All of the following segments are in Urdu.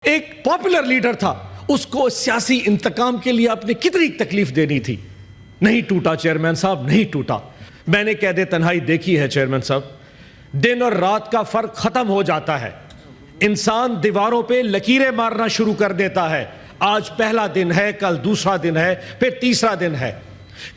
ایک پاپولر لیڈر تھا، اس کو سیاسی انتقام کے لیے آپ نے کتنی تکلیف دینی تھی؟ نہیں ٹوٹا چیئرمین صاحب، نہیں ٹوٹا۔ میں نے قید تنہائی دیکھی ہے چیئرمین صاحب، دن اور رات کا فرق ختم ہو جاتا ہے، انسان دیواروں پہ لکیریں مارنا شروع کر دیتا ہے۔ آج پہلا دن ہے، کل دوسرا دن ہے، پھر تیسرا دن ہے۔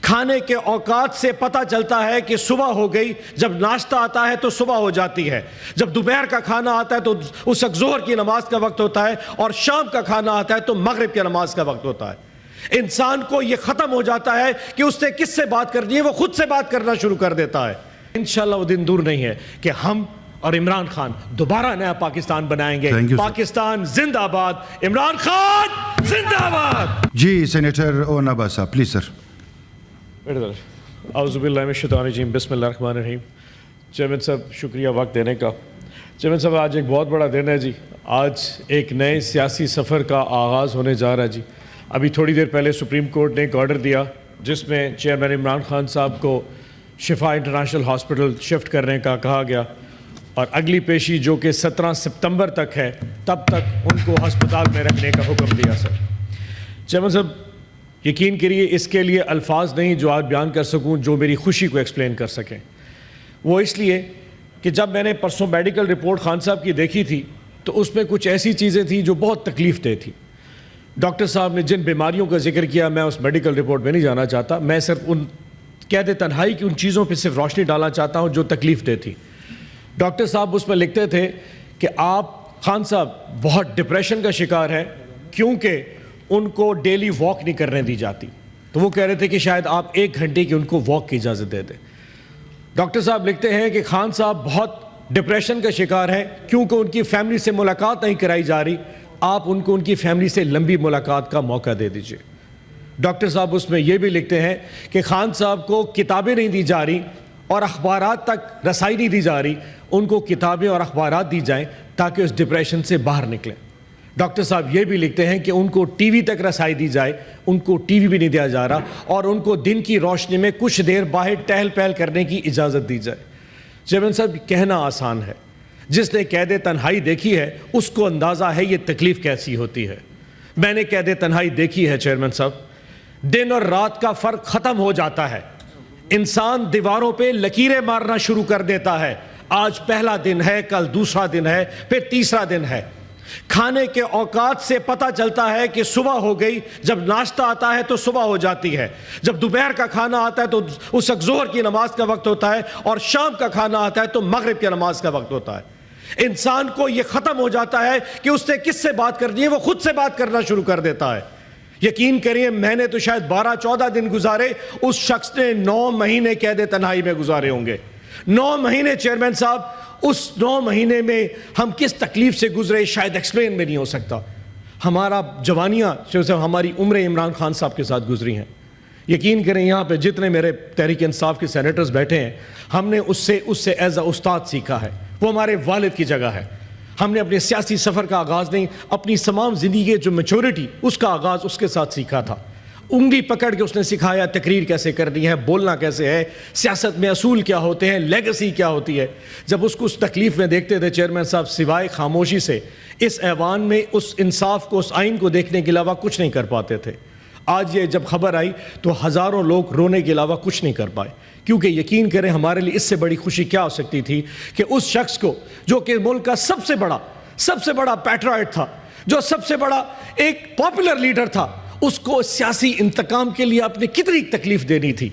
کھانے کے اوقات سے پتہ چلتا ہے کہ صبح ہو گئی، جب ناشتہ آتا ہے تو صبح ہو جاتی ہے، جب دوپہر کا کھانا آتا ہے تو اس وقت ظہر کی نماز کا وقت ہوتا ہے، اور شام کا کھانا آتا ہے تو مغرب کی نماز کا وقت ہوتا ہے۔ انسان کو یہ ختم ہو جاتا ہے کہ اس نے کس سے بات کرنی ہے، وہ خود سے بات کرنا شروع کر دیتا ہے۔ انشاءاللہ وہ دن دور نہیں ہے کہ ہم اور عمران خان دوبارہ نیا پاکستان بنائیں گے۔ پاکستان زندہ آباد، عمران خان زندہ آباد۔ جی سینیٹر اونا عباس صاحب پلیز سر۔ اعوذ باللہ من الشیطان الرجیم، بسم اللہ الرحمن الرحیم۔ چیئرمین صاحب شکریہ وقت دینے کا۔ چیئرمین صاحب آج ایک بہت بڑا دن ہے جی، آج ایک نئے سیاسی سفر کا آغاز ہونے جا رہا ہے جی۔ ابھی تھوڑی دیر پہلے سپریم کورٹ نے ایک آرڈر دیا جس میں چیئرمین عمران خان صاحب کو شفا انٹرنیشنل ہاسپٹل شفٹ کرنے کا کہا گیا، اور اگلی پیشی جو کہ 17 ستمبر تک ہے، تب تک ان کو ہسپتال میں رکھنے کا حکم دیا سر۔ چیئرمین صاحب یقین کریے اس کے لیے الفاظ نہیں جو آج بیان کر سکوں جو میری خوشی کو ایکسپلین کر سکیں۔ وہ اس لیے کہ جب میں نے پرسوں میڈیکل رپورٹ خان صاحب کی دیکھی تھی تو اس میں کچھ ایسی چیزیں تھیں جو بہت تکلیف دہ تھی۔ ڈاکٹر صاحب نے جن بیماریوں کا ذکر کیا میں اس میڈیکل رپورٹ میں نہیں جانا چاہتا، میں صرف ان قید تنہائی کی ان چیزوں پہ صرف روشنی ڈالنا چاہتا ہوں جو تکلیف دہ تھی۔ ڈاکٹر صاحب اس میں لکھتے تھے کہ آپ خان صاحب بہت ڈپریشن کا شکار ہیں کیونکہ ان کو ڈیلی واک نہیں کرنے دی جاتی، تو وہ کہہ رہے تھے کہ شاید آپ 1 گھنٹے کی ان کو واک کی اجازت دے دیں۔ ڈاکٹر صاحب لکھتے ہیں کہ خان صاحب بہت ڈپریشن کا شکار ہیں کیونکہ ان کی فیملی سے ملاقات نہیں کرائی جا رہی، آپ ان کو ان کی فیملی سے لمبی ملاقات کا موقع دے دیجئے۔ ڈاکٹر صاحب اس میں یہ بھی لکھتے ہیں کہ خان صاحب کو کتابیں نہیں دی جا رہی اور اخبارات تک رسائی نہیں دی جا رہی، ان کو کتابیں اور اخبارات دی جائیں تاکہ اس ڈپریشن سے باہر نکلیں۔ ڈاکٹر صاحب یہ بھی لکھتے ہیں کہ ان کو ٹی وی تک رسائی دی جائے، ان کو ٹی وی بھی نہیں دیا جا رہا، اور ان کو دن کی روشنی میں کچھ دیر باہر ٹہل پہل کرنے کی اجازت دی جائے۔ چیئرمین صاحب کہنا آسان ہے، جس نے قید تنہائی دیکھی ہے اس کو اندازہ ہے یہ تکلیف کیسی ہوتی ہے۔ میں نے قید تنہائی دیکھی ہے چیئرمین صاحب، دن اور رات کا فرق ختم ہو جاتا ہے، انسان دیواروں پہ لکیریں مارنا شروع کر دیتا ہے۔ آج پہلا دن ہے، کل دوسرا دن ہے، پھر تیسرا دن ہے۔ کھانے کے اوقات سے پتہ چلتا ہے کہ صبح ہو گئی، جب ناشتہ آتا ہے تو صبح ہو جاتی ہے، جب دوپہر کا کھانا آتا ہے تو اس وقت ظہر کی نماز کا وقت ہوتا ہے، اور شام کا کھانا آتا ہے تو مغرب کی نماز کا وقت ہوتا ہے۔ انسان کو یہ ختم ہو جاتا ہے کہ اس نے کس سے بات کرنی ہے، وہ خود سے بات کرنا شروع کر دیتا ہے۔ یقین کریے میں نے تو شاید 12-14 دن گزارے، اس شخص نے 9 مہینے قید تنہائی میں گزارے ہوں گے۔ 9 مہینے چیئرمین صاحب، اس 9 مہینے میں ہم کس تکلیف سے گزرے شاید ایکسپلین میں نہیں ہو سکتا۔ ہمارا جوانیاں ہماری عمر عمران خان صاحب کے ساتھ گزری ہیں۔ یقین کریں یہاں پہ جتنے میرے تحریک انصاف کے سینیٹرز بیٹھے ہیں، ہم نے اس سے ایز اے استاد سیکھا ہے، وہ ہمارے والد کی جگہ ہے۔ ہم نے اپنے سیاسی سفر کا آغاز نہیں، اپنی تمام زندگی کے جو میچورٹی اس کا آغاز اس کے ساتھ سیکھا تھا۔ انگلی پکڑ کے اس نے سکھایا تقریر کیسے کرنی ہے، بولنا کیسے ہے، سیاست میں اصول کیا ہوتے ہیں، لیگسی کیا ہوتی ہے۔ جب اس کو اس تکلیف میں دیکھتے تھے چیئرمین صاحب، سوائے خاموشی سے اس ایوان میں اس انصاف کو، اس آئین کو دیکھنے کے علاوہ کچھ نہیں کر پاتے تھے۔ آج یہ جب خبر آئی تو ہزاروں لوگ رونے کے علاوہ کچھ نہیں کر پائے، کیونکہ یقین کریں ہمارے لیے اس سے بڑی خوشی کیا ہو سکتی تھی کہ اس شخص کو جو کہ ملک کا سب سے بڑا پیٹرائٹ تھا، جو سب سے بڑا ایک پاپولر لیڈر تھا، اس کو سیاسی انتقام کے لیے آپ نے کتنی تکلیف دینی تھی؟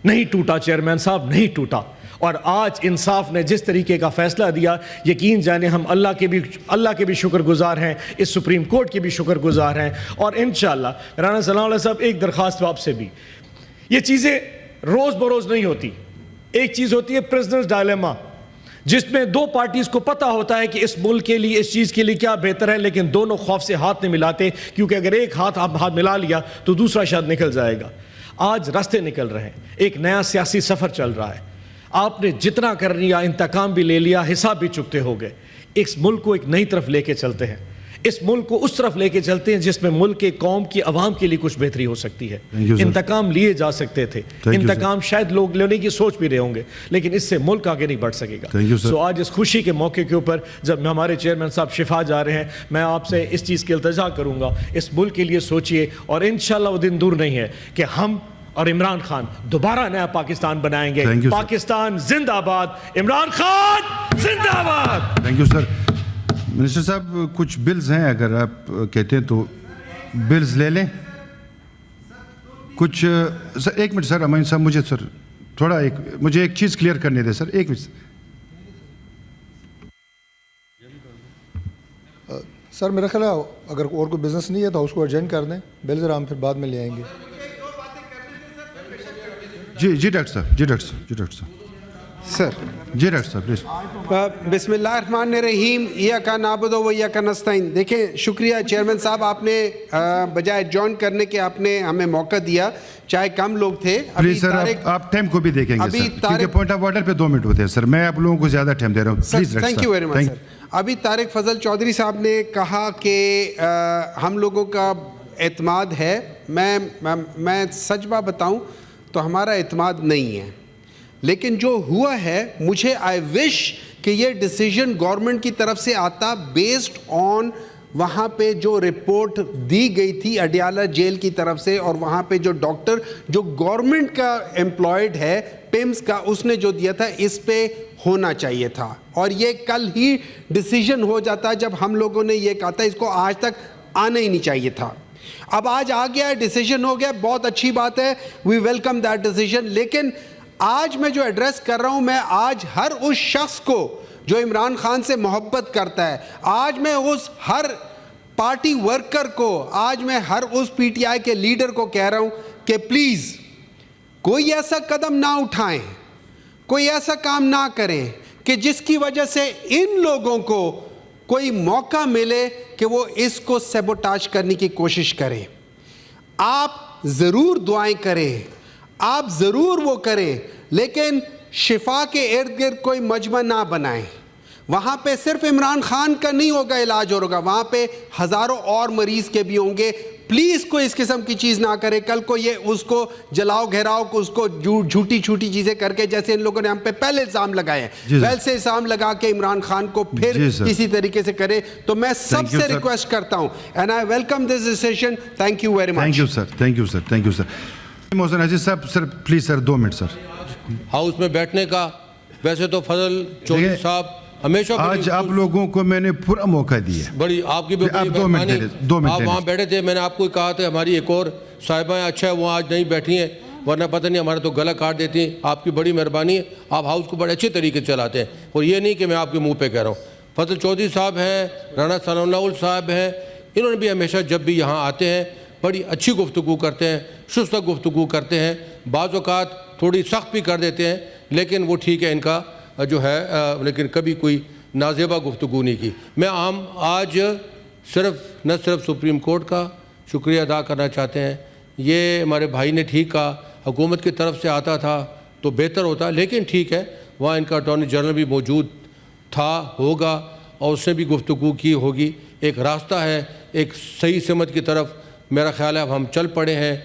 نہیں ٹوٹا چیئرمین صاحب، نہیں ٹوٹا۔ اور آج انصاف نے جس طریقے کا فیصلہ دیا، یقین جانے ہم اللہ کے بھی شکر گزار ہیں، اس سپریم کورٹ کے بھی شکر گزار ہیں، اور انشاءاللہ رانا صلی اللہ علیہ صاحب ایک درخواست آپ سے بھی، یہ چیزیں روز بروز نہیں ہوتی۔ ایک چیز ہوتی ہے پرزنرز ڈائلیما، جس میں 2 پارٹیز کو پتہ ہوتا ہے کہ اس ملک کے لیے، اس چیز کے لیے کیا بہتر ہے، لیکن دونوں خوف سے ہاتھ نہیں ملاتے، کیونکہ اگر ایک ہاتھ ملا لیا تو دوسرا شاید نکل جائے گا۔ آج راستے نکل رہے ہیں، ایک نیا سیاسی سفر چل رہا ہے۔ آپ نے جتنا کر لیا، انتقام بھی لے لیا، حساب بھی چکتے ہو گئے۔ اس ملک کو ایک نئی طرف لے کے چلتے ہیں، اس ملک کو اس طرف لے کے چلتے ہیں جس میں ملک کے قوم کی عوام کے لیے کچھ بہتری ہو سکتی ہے. انتقام لیے جا سکتے تھے, انتقام شاید لوگ لینے کی سوچ بھی رہے ہوں گے, لیکن اس سے ملک آگے نہیں بڑھ سکے گا. سو آج اس خوشی کے موقع کے اوپر جب ہمارے چیئرمین صاحب شفا جا رہے ہیں, میں آپ سے اس چیز کی التجا کروں گا, اس ملک کے لیے سوچئے, اور انشاءاللہ وہ دن دور نہیں ہے کہ ہم اور عمران خان دوبارہ نیا پاکستان بنائیں گے. پاکستان زندہ آباد, عمران خان زندہ آباد. Thank you sir. منسٹر صاحب کچھ بلز ہیں, اگر آپ کہتے ہیں تو بلز لے لیں کچھ. سر ایک منٹ سر, امین صاحب مجھے سر تھوڑا مجھے ایک چیز کلیئر کرنے دیں سر, ایک منٹ. سر میرا خیال ہے اگر اور کوئی بزنس نہیں ہے تو اس کو ارجنٹ کر دیں, بل ذرا ہم پھر بعد میں لے آئیں گے. جی ڈاکٹر صاحب, جی ڈاکٹر صاحب سر. جی ڈاکٹر صاحب پلیز. بسم اللہ الرحمن الرحیم. ایاک نعبد و ایاک نستعین. دیکھیں شکریہ چیئرمین صاحب, آپ نے بجائے جوائن کرنے کے آپ نے ہمیں موقع دیا, چاہے کم لوگ تھے. پلیز سر آپ ٹائم کو بھی دیکھیں گے سر, کیونکہ پوائنٹ آف آرڈر پہ 2 منٹ ہوتے ہیں سر, میں آپ لوگوں کو زیادہ ٹائم دے رہا ہوں. Please thank you very much sir. ابھی طارق فضل چودھری صاحب نے کہا کہ ہم لوگوں کا اعتماد ہے. میں سچ بات بتاؤں تو ہمارا اعتماد نہیں ہے, لیکن جو ہوا ہے مجھے آئی وش کہ یہ ڈیسیجن گورنمنٹ کی طرف سے آتا بیسڈ آن وہاں پہ جو رپورٹ دی گئی تھی اڈیالہ جیل کی طرف سے, اور وہاں پہ جو ڈاکٹر جو گورنمنٹ کا امپلائڈ ہے پیمز کا, اس نے جو دیا تھا اس پہ ہونا چاہیے تھا, اور یہ کل ہی ڈیسیجن ہو جاتا جب ہم لوگوں نے یہ کہا تھا. اس کو آج تک آنا ہی نہیں چاہیے تھا. اب آج آ گیا ہے, ڈیسیجن ہو گیا, بہت اچھی بات ہے, وی ویلکم دیٹ ڈیسیجن. لیکن آج میں جو ایڈریس کر رہا ہوں, میں آج ہر اس شخص کو جو عمران خان سے محبت کرتا ہے, آج میں اس ہر پارٹی ورکر کو, آج میں ہر اس پی ٹی آئی کے لیڈر کو کہہ رہا ہوں کہ پلیز کوئی ایسا قدم نہ اٹھائیں, کوئی ایسا کام نہ کریں کہ جس کی وجہ سے ان لوگوں کو کوئی موقع ملے کہ وہ اس کو سیبوٹاج کرنے کی کوشش کریں. آپ ضرور دعائیں کریں, آپ ضرور وہ کریں, لیکن شفا کے ارد گرد کوئی مجمع نہ بنائیں. وہاں پہ صرف عمران خان کا نہیں ہوگا علاج ہوگا, وہاں پہ ہزاروں اور مریض کے بھی ہوں گے. پلیز کوئی اس قسم کی چیز نہ کرے. کل کو یہ اس کو جلاؤ گھیراؤ کو اس کو جھوٹی چھوٹی چیزیں کر کے, جیسے ان لوگوں نے ہم پہ پہلے الزام لگائے ہیں, ویسے الزام لگا کے عمران خان کو پھر کسی طریقے سے کرے. تو میں سب سے ریکویسٹ کرتا ہوں, and I welcome this decision. Thank you very much. Thank you sir, thank you sir, thank you sir. Mohsin Aziz صاحب sir please sir 2 minute sir. House میں بیٹھنے کا ویسے تو فضل چودھری صاحب ہمیشہ, آج آپ لوگوں کو میں نے پورا موقع دیا, بڑی آپ کی بھی بڑی مہربانی. آپ وہاں بیٹھے تھے, میں نے آپ کو کہا تھا ہماری ایک اور صاحبہ ہیں, اچھا ہے وہ آج نہیں بیٹھی ہیں, ورنہ پتہ نہیں ہمارا تو گلا کاٹ دیتی ہیں. آپ کی بڑی مہربانی ہے, آپ ہاؤس کو بڑے اچھے طریقے سے چلاتے ہیں, اور یہ نہیں کہ میں آپ کے منہ پہ کہہ رہا ہوں. فضل چودھری صاحب ہیں, رانا ثناء اللہ صاحب ہیں, انہوں نے بھی ہمیشہ جب بھی یہاں آتے ہیں بڑی اچھی گفتگو کرتے ہیں, شستہ گفتگو کرتے ہیں, بعض اوقات تھوڑی سخت بھی کر دیتے ہیں, لیکن وہ ٹھیک ہے ان کا جو ہے, لیکن کبھی کوئی نازیبہ گفتگو نہیں کی. میں آج نہ صرف سپریم کورٹ کا شکریہ ادا کرنا چاہتے ہیں. یہ ہمارے بھائی نے ٹھیک کہا, حکومت کی طرف سے آتا تھا تو بہتر ہوتا, لیکن ٹھیک ہے وہاں ان کا اٹارنی جنرل بھی موجود تھا, ہوگا, اور اس نے بھی گفتگو کی ہوگی. ایک راستہ ہے ایک صحیح سمت کی طرف, میرا خیال ہے اب ہم چل پڑے ہیں.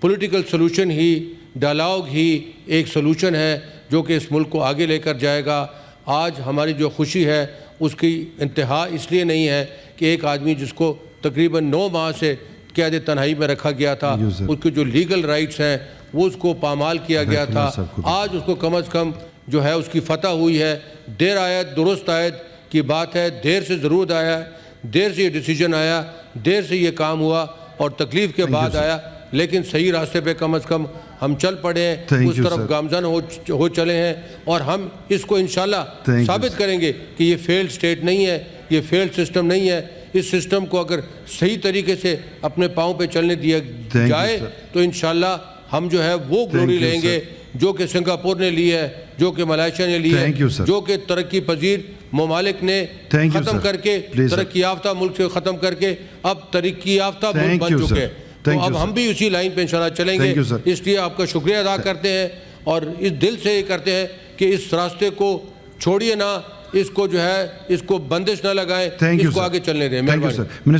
پولیٹیکل سلوشن ہی, ڈائلاگ ہی ایک سلوشن ہے جو کہ اس ملک کو آگے لے کر جائے گا. آج ہماری جو خوشی ہے اس کی انتہا اس لیے نہیں ہے کہ ایک آدمی جس کو تقریباً 9 ماہ سے قید تنہائی میں رکھا گیا تھا, اس کے جو لیگل رائٹس ہیں وہ اس کو پامال کیا گیا تھا, آج اس کو کم از کم جو ہے اس کی فتح ہوئی ہے. دیر آیت درست آیت کی بات ہے, دیر سے ضرور آیا ہے, دیر سے یہ ڈیسیجن آیا, دیر سے یہ کام ہوا اور تکلیف کے بعد آیا, لیکن صحیح راستے پہ کم از کم ہم چل پڑے ہیں, اس طرف گامزن ہو چلے ہیں, اور ہم اس کو انشاءاللہ ثابت کریں گے کہ یہ فیلڈ سٹیٹ نہیں ہے, یہ فیلڈ سسٹم نہیں ہے. اس سسٹم کو اگر صحیح طریقے سے اپنے پاؤں پہ چلنے دیا جائے تو انشاءاللہ ہم جو ہے وہ گلوری لیں گے جو کہ سنگاپور نے لی ہے, جو کہ ملائیشیا نے لی ہے, جو کہ ترقی پذیر ممالک نے ختم کر کے, ترقی یافتہ ملک سے ختم کر کے اب ترقی یافتہ ملک بن چکے ہیں. تو اب ہم بھی اسی لائن پہ انشاءاللہ چلیں گے. اس لیے آپ کا شکریہ ادا کرتے ہیں, اور اس دل سے یہ کرتے ہیں کہ اس راستے کو چھوڑیے نہ, اس کو جو ہے اس کو بندش نہ لگائیں, Thank you, اس کو sir. آگے چلنے دیں. Thank you, مہربانی. sir.